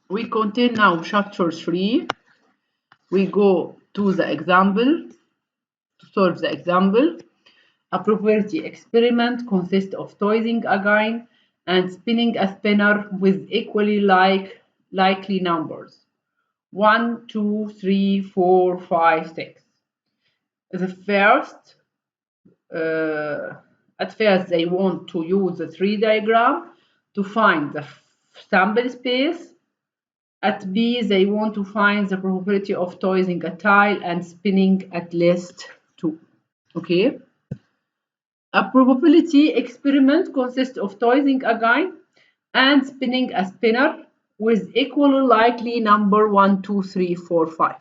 We continue now chapter 3. We go to the example, to solve the example. A probability experiment consists of tossing a coin and spinning a spinner with equally likely numbers 1, 2, 3, 4, 5, 6. The first, at first, they want to use the tree diagram to find the sample space. At B, they want to find the probability of tossing a tile and spinning at least 2. Okay. A probability experiment consists of tossing a coin and spinning a spinner with equally likely number 1, 2, 3, 4, 5.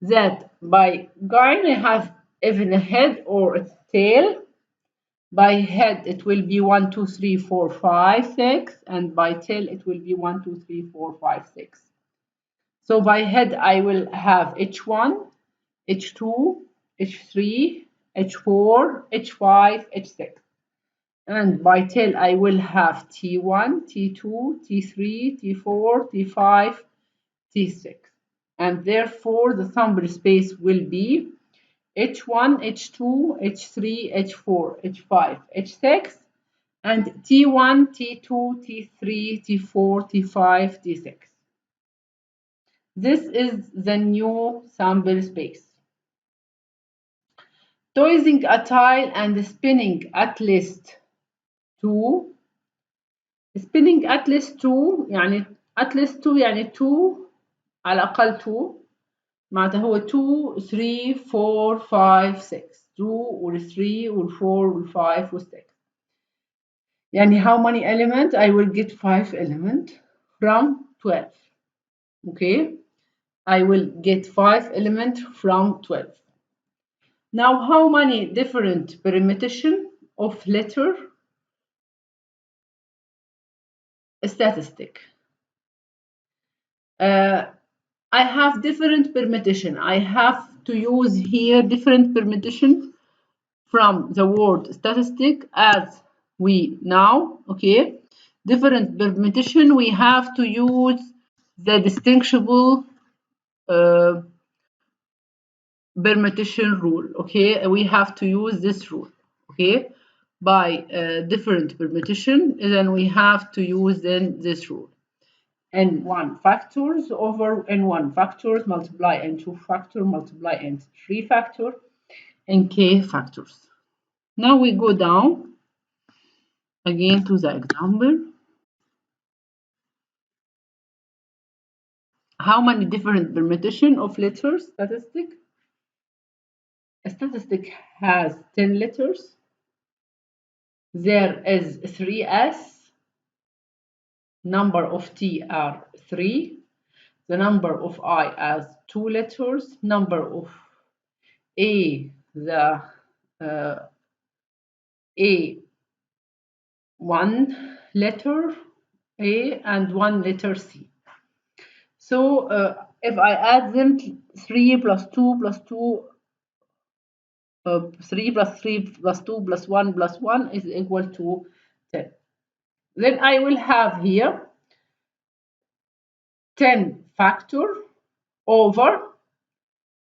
That by coin I have even a head or a tail. By head it will be 1, 2, 3, 4, 5, 6, and by tail it will be 1, 2, 3, 4, 5, 6. So by head I will have H1, H2, H3, H4, H5, H6. And by tail I will have T1, T2, T3, T4, T5, T6. And therefore the sample space will be H1, H2, H3, H4, H5, H6, and T1, T2, T3, T4, T5, T6. This is the new sample space. Tossing a tile and spinning at least 2. spinning at least 2 يعني at least 2 يعني 2 على الأقل 2 معناتها هو 2 3 4 5 6 2 وال 3 وال 4 وال 5 وال 6 يعني how many elements I will get 5 elements from 12. Okay, I will get 5 elements from 12. Now how many different permutation of letter statistic? I have different permutation. I have to use here different permutation from the word statistic as we now, okay? Different permutation, we have to use the distinguishable permutation rule, okay? We have to use this rule, okay? By different permutation, then we have to use then this rule. N1 factors over N1 factors multiply N2 factor multiply N3 factor and K factors. Now we go down again to the example. How many different permutation of letters statistic? A statistic has 10 letters. There is 3S. Number of T are 3. The number of I as 2 letters. Number of A, the A 1 letter A and 1 letter C. So if I add them, 3 plus 2 plus 2, 3 plus 3 plus 2 plus 1 plus 1 is equal to 10. Then I will have here 10 factor over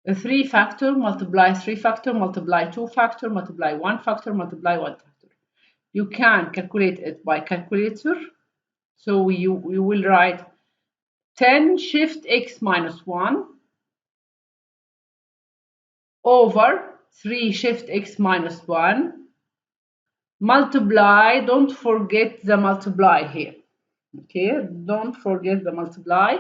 3 factor multiply 3 factor multiply 2 factor multiply 1 factor multiply 1 factor. You can calculate it by calculator. So you will write 10 shift x minus 1 over 3 shift x minus 1 multiply, don't forget the multiply here. Okay, don't forget the multiply.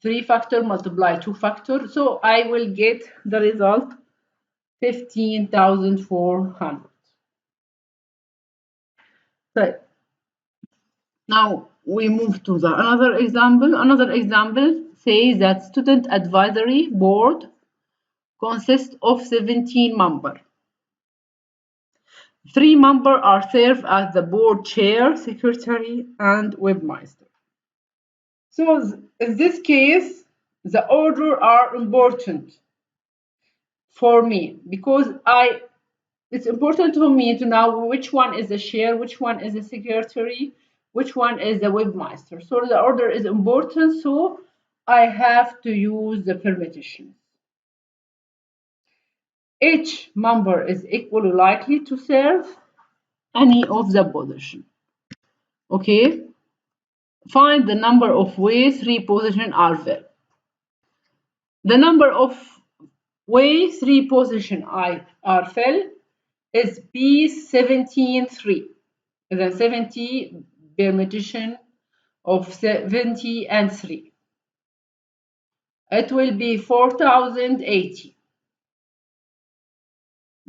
3 factor multiply 2 factor. So I will get the result 15,400. So now we move to the another example. Another example says that student advisory board consists of 17 members. 3 members are served as the board chair, secretary, and webmaster. So in this case, the order are important for me because it's important for me to know which one is the chair, which one is the secretary, which one is the webmaster. So the order is important, so I have to use the permutation. Each member is equally likely to serve any of the position. Okay, find the number of ways 3 positions are filled. The number of ways 3 positions are filled is B17 3. The 70 permutation of 70 and 3. It will be 4080.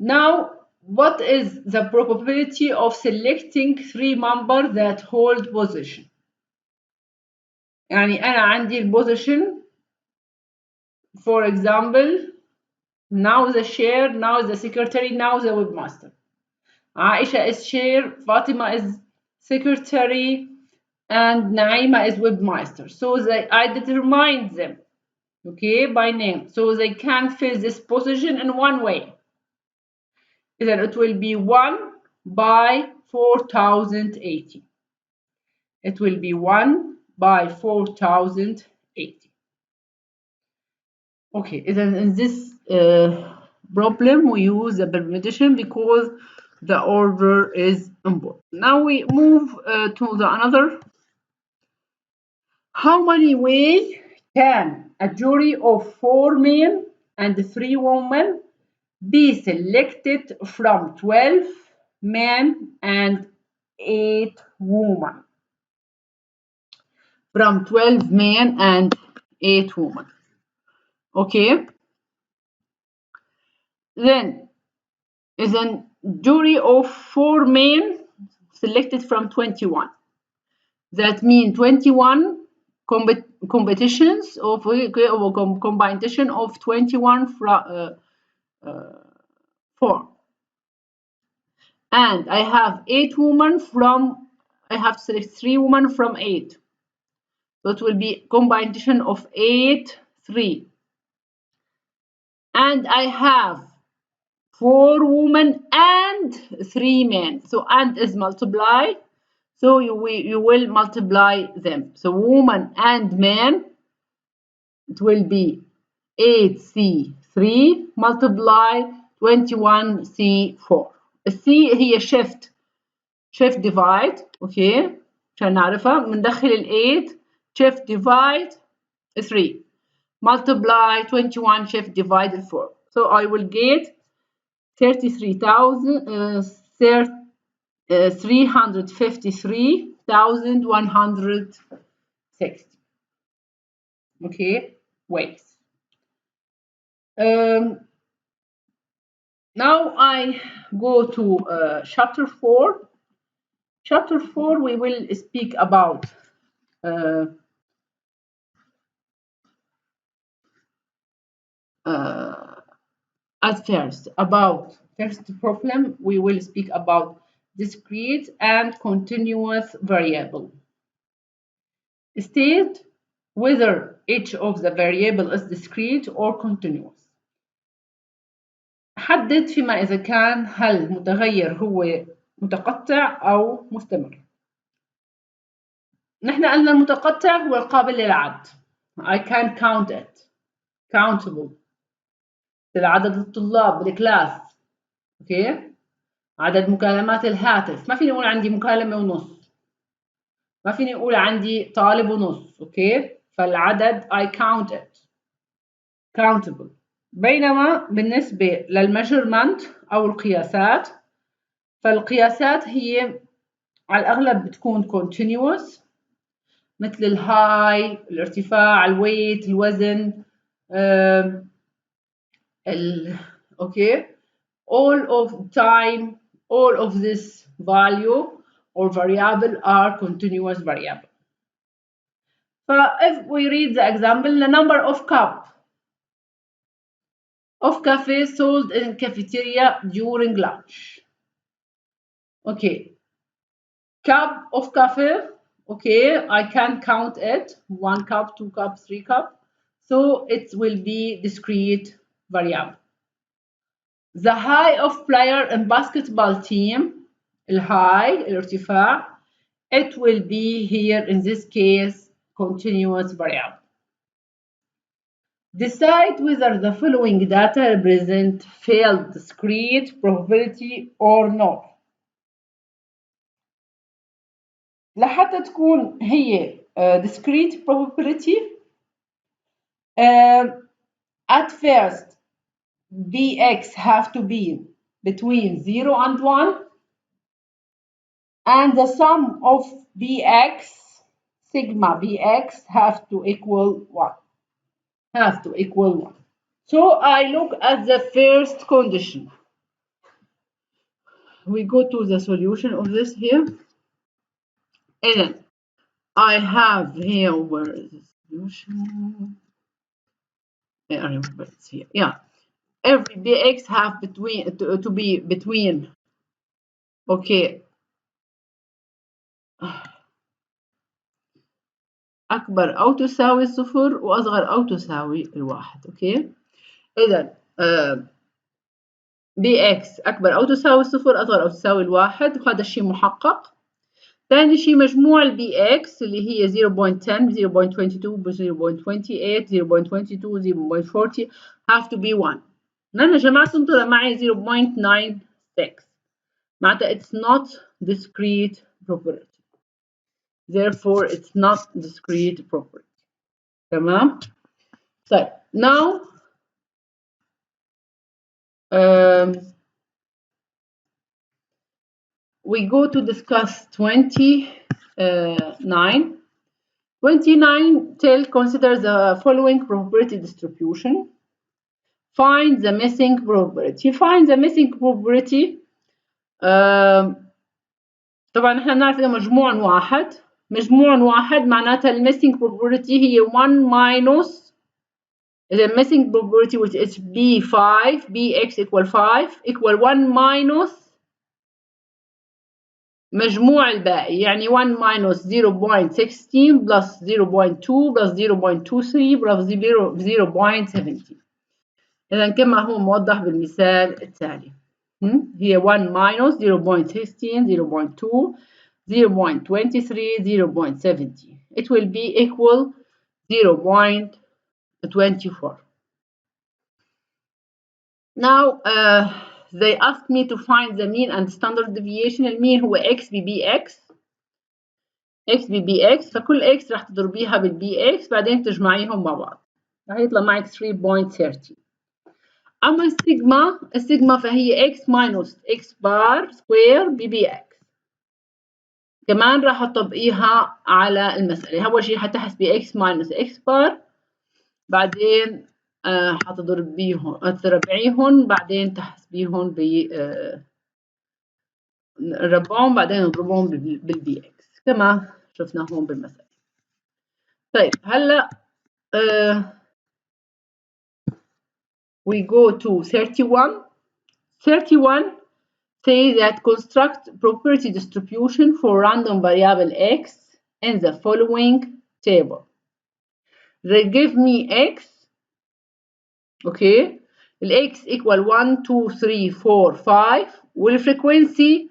Now, what is the probability of selecting 3 members that hold position? يعني أنا عندي البوزيشن for example now the chair, now the secretary, now the webmaster. Aisha is chair, Fatima is secretary, and Naima is webmaster. So I determined them, okay, by name. So they can fill this position in one way. Then it will be 1 by 4080. It will be 1 by 4080. Okay, then in this problem we use the permutation because the order is important. Now we move to the another. How many ways can a jury of 4 men and 3 women be selected from 12 men and 8 women? From 12 men and 8 women. Okay. Then is a jury of 4 men selected from 21. That means 21 competitions of combination of 21 from 4. And I have 8 women from, I have to select 3 women from 8. So it will be combination of 8, 3. And I have 4 women and 3 men. So and is multiply. So you will multiply them. So woman and man, it will be 8C3 multiply 21C4. السي هي shift divide. اوكي عشان نعرفها بندخل ال 8 shift divide 3 multiply 21 shift divide 4. So I will get 353,160. Okay, ways. Now I go to chapter 4. Chapter 4 we will speak about at first problem we will speak about discrete and continuous variable. State whether each of the variable is discrete or continuous. حدد فيما إذا كان هل متغير هو متقطع أو مستمر. نحن قلنا المتقطع هو القابل للعد. I can count it. Countable. عدد الطلاب بالكلاس. اوكي. عدد مكالمات الهاتف. ما فيني اقول عندي مكالمة ونص. ما فيني اقول عندي طالب ونص. اوكي. فالعدد I count it. Countable. بينما بالنسبة للmeasurement أو القياسات فالقياسات هي على الأغلب بتكون continuous مثل الهاي الارتفاع الويت الوزن okay all of time all of this value or variable are continuous variable. If we read the example, the number of cup of coffee sold in cafeteria during lunch. Okay, cup of coffee. Okay, I can count it. 1 cup, 2 cup, 3 cup. So it will be discrete variable. The high of player in basketball team, الهاي الارتفاع It will be here in this case continuous variable. Decide whether the following data represent failed discrete probability or not. لحتى تكون هي discrete probability at first bx have to be between 0 and 1 and the sum of bx sigma bx have to equal 1. So I look at the first condition. We go to the solution of this here. And then I have here, where is the solution? I remember it's here. Yeah. Every bx have to be between, okay, أكبر أو تساوي الصفر وأصغر أو تساوي الواحد. أوكي. إذا bx أكبر أو تساوي الصفر أصغر أو تساوي الواحد، وهذا الشيء محقق. ثاني شيء مجموع البي اكس اللي هي 0.10 0.22 0.28 0.22 0.40 have to be 1. أنا جمعتهم طلع معي 0.96. معناتها it's not discrete property. Therefore it's not discrete property. تمام؟ طيب now we go to discuss 29. 29 consider the following probability distribution. Find the missing probability. Find the missing probability. طبعا احنا نعرف إذا مجموع واحد معناتها المissing probability هي 1 minus the missing probability which is b5 bx equal 5 equal 1 minus مجموع الباقي، يعني 1 minus 0.16 plus 0.2 plus 0.23 plus 0.70. إذا كما هو موضح بالمثال التالي. هي 1 minus 0.16 0.2 0.23 0.70. It will be equal 0.24. Now they asked me to find the mean and standard deviation. المين هو x بbx فكل x راح تضربيها بالbx بعدين تجمعيهم مع بعض راح يطلع معك 3.30. أما السيجما فهي x minus x bar square bbx. كمان راح تطبقيها على المسألة. أول شيء حتحسبي x minus x bar بعدين هتربعيهم بعدين تحسبيهم ربعهم بعدين نضربهم بالبي اكس كما شفنا هون بالمسألة. طيب هلا we go to 31. 31 say that construct property distribution for random variable x in the following table. They give me x. Okay, x equal 1 2 3 4 5 والفrequency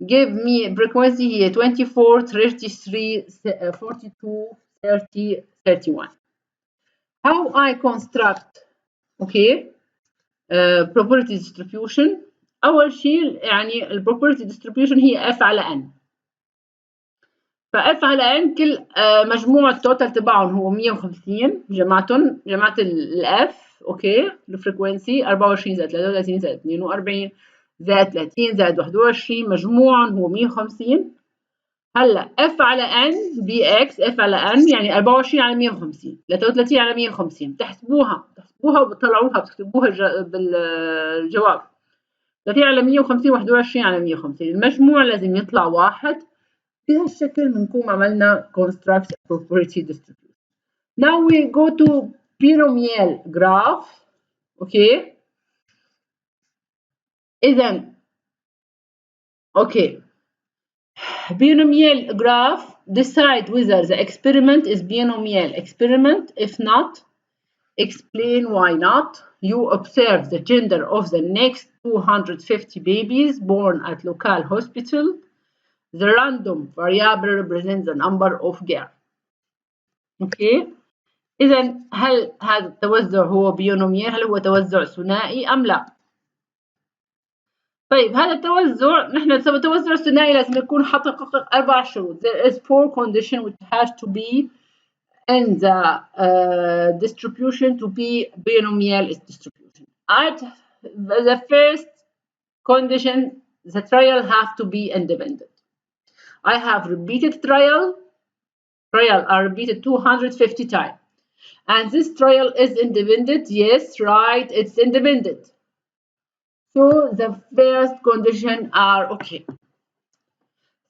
give me frequency هي 24 33 42 30 31. How I construct okay property distribution. أول شيء يعني property distribution هي f على n. ف f على n كل مجموع التوتال تبعهم هو 150. جمعت ال f اوكي الفريكوينسي 24 زائد 33 زائد 42 زائد 30 زائد 21 مجموعهم هو 150. هلا f على n bx f على n يعني 24 على 150 33 على 150 بتحسبوها وبتطلعوها بتكتبوها بالجواب 30 على 150 21 على 150 المجموع لازم يطلع واحد. بهالشكل بنكون عملنا construct property distribution. Now we go to binomial graph. Okay. إذن okay. Binomial graph decide whether the experiment is binomial experiment. If not, explain why not. You observe the gender of the next 250 babies born at local hospital. the random variable represents the number of gear. اوكي، اذا هل هذا التوزع هو بينوميال؟ هل هو توزع ثنائي ام لا؟ طيب هذا التوزع، نحن نسوي توزع ثنائي لازم يكون حقق 4 شروط. There is 4 conditions which has to be in the distribution to be binomial distribution. At the first condition, the trial have to be independent. I have repeated trial are repeated 250 times, and this trial is independent. Yes, right, it's independent. So the first condition are okay.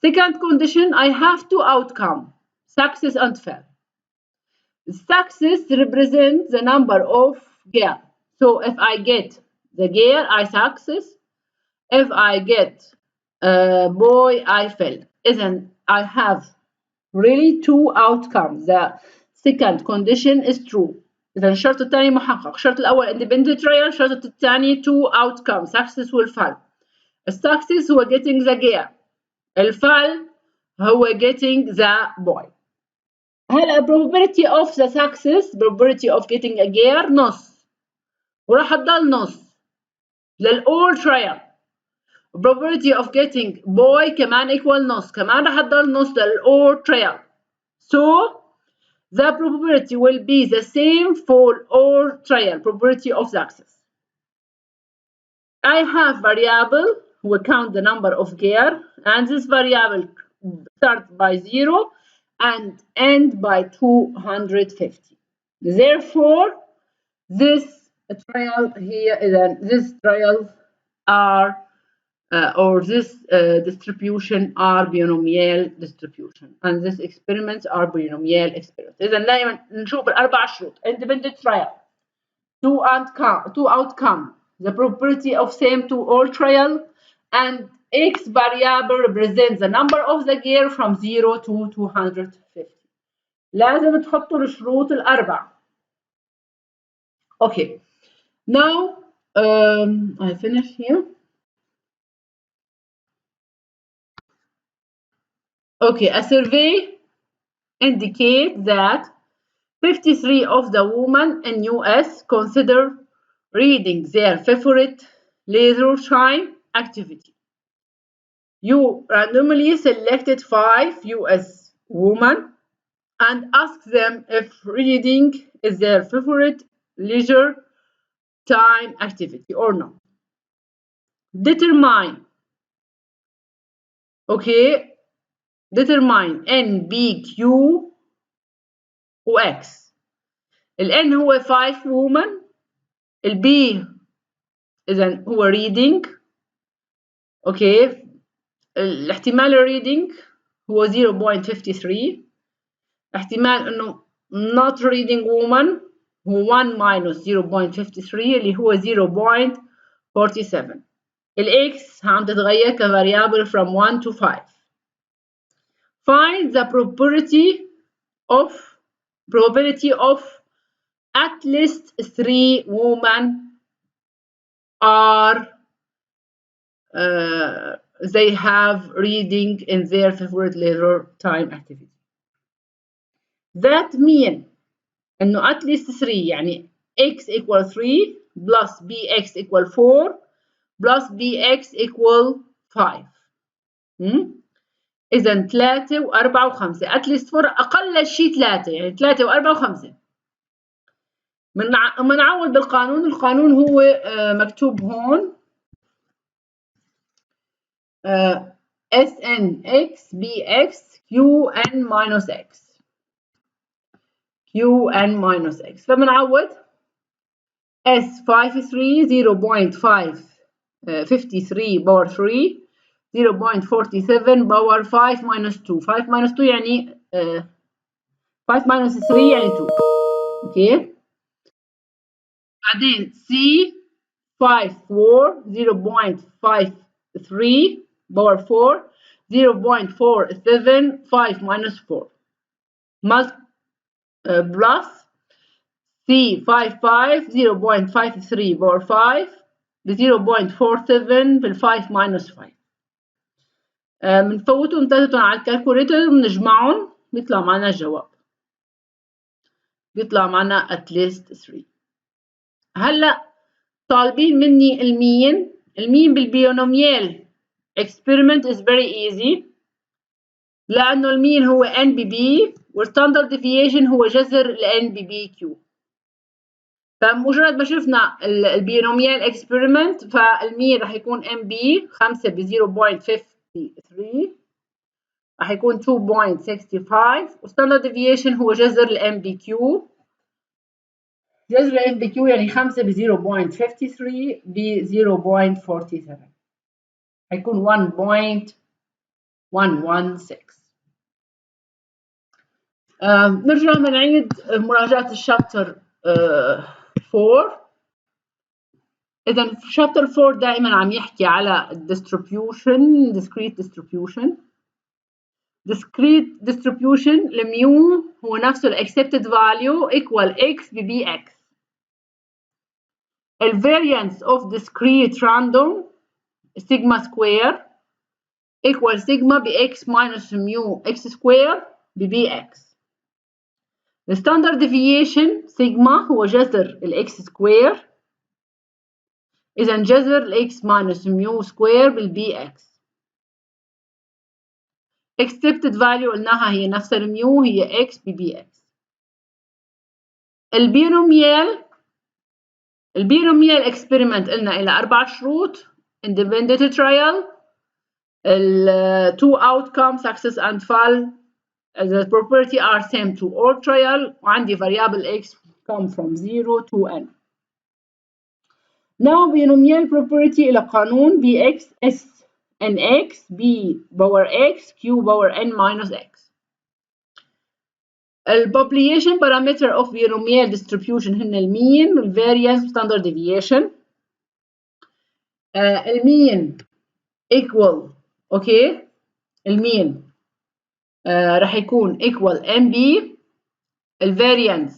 Second condition, I have two outcomes, success and fail. Success represents the number of gear. So if I get the gear, I success. If I get boy, I fail. Then I have really two outcomes. The second condition is true. إذا الشرط الثاني محقق. الشرط الأول independent trial. الشرط الثاني two outcomes, success والفعل. الsuccess هو getting the gear. الفعل هو getting the boy. هلا probability of the success, probability of getting a gear نص، وراح تضل نص للall trial. probability of getting boy كمان equal نص، كمان راح تضل نص للall trial. So the probability will be the same for all trial, probability of success. I have variable who count the number of gear, and this variable starts by 0 and end by 250. Therefore, this trial here, this trial are or this distribution are binomial distribution, and this experiments are binomial experiments. إذا دائما نشوف الأربع شروط: independent trial, two outcome, the probability of same to all trial, and x variable represents the number of the gear from 0 to 250. لازم تحطوا الشروط الأربع. Okay, now I finish here. Okay, a survey indicates that 53 of the women in US consider reading their favorite leisure time activity. You randomly selected 5 US women and asked them if reading is their favorite leisure time activity or not. Determine N, B, Q و X. ال N هو 5 women، ال B إذا هو reading. الاحتمال reading هو 0.53. احتمال إنه not reading woman هو 1 minus 0.53 اللي هو 0.47. ال X عم تتغير كvariable from 1 to 5. Find the probability of at least 3 women are they have reading in their favorite leisure time activity. That mean إنه at least 3 يعني x equal 3 plus bx equal 4 plus bx equal 5. إذا 3 و4 و5 at least 4 أقل شيء 3 يعني 3 و4 و5. بنعوض بالقانون. القانون هو مكتوب هون SNX BX QN minus X. QN minus X. فبنعوض S53 0.553 باور 3 0.47 باور 5 minus 2. 5 minus 2 يعني 5 minus 3 يعني 2. اوكي. بعدين C 54 0.53 باور 4 0.47 5 minus 4 plus C55 0.53 باور 5 ب 0.47 بال 5 minus 5. بنفوتهم ثلاثتهم على الكالكوليتر وبنجمعهم بيطلع معنا الجواب. بيطلع معنا at least 3. هلا طالبين مني المين. المين بالبينوميال experiment is very easy لأنه المين هو n بي بي والستاندرد ديفيشن هو جذر ال n بي بي كيو. فمجرد ما شفنا البينوميال اكسبيرمنت فالمين راح يكون ام بي 5 ب 0.53 راح يكون 2.65 والستاندرد ديفيشن هو جذر الام بي كيو. جذر الام بي كيو يعني 5 ب 0.53 ب 0.47 هيكون 1.116. نرجع بنعيد مراجعة الشابتر 4. إذا في شابتر 4 دائما عم يحكي على distribution discrete distribution. discrete distribution الميو هو نفسه ال accepted value equal x ب bx. ال variance of discrete random sigma square equal sigma ب x minus mu x square ب bx. The standard deviation sigma هو جذر ال x square. إذا جذر ال x minus mu square بال bx. accepted value قلناها هي نفس الميو هي x ب bx. البينوميال experiment قلنا إلى 4 شروط independent trial ال two outcome success and fall the property are same to all trial وعندي variable x come from 0 to n. Now binomial property إلى قانون bx s nx b power x q power n minus x. الpopulation parameter of binomial distribution هن المين والvariance standard deviation. المين equal اوكي المين راح يكون equal nb. الvariance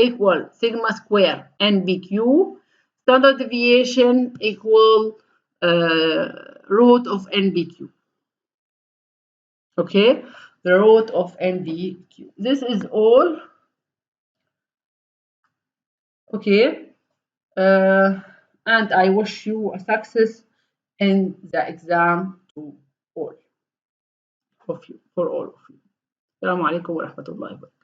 equal sigma square nbq. standard deviation equal root of nbq. Okay, the root of nbq. This is all. Okay, and I wish you a success in the exam to all of you, for all of you. السلام عليكم ورحمة الله وبركاته.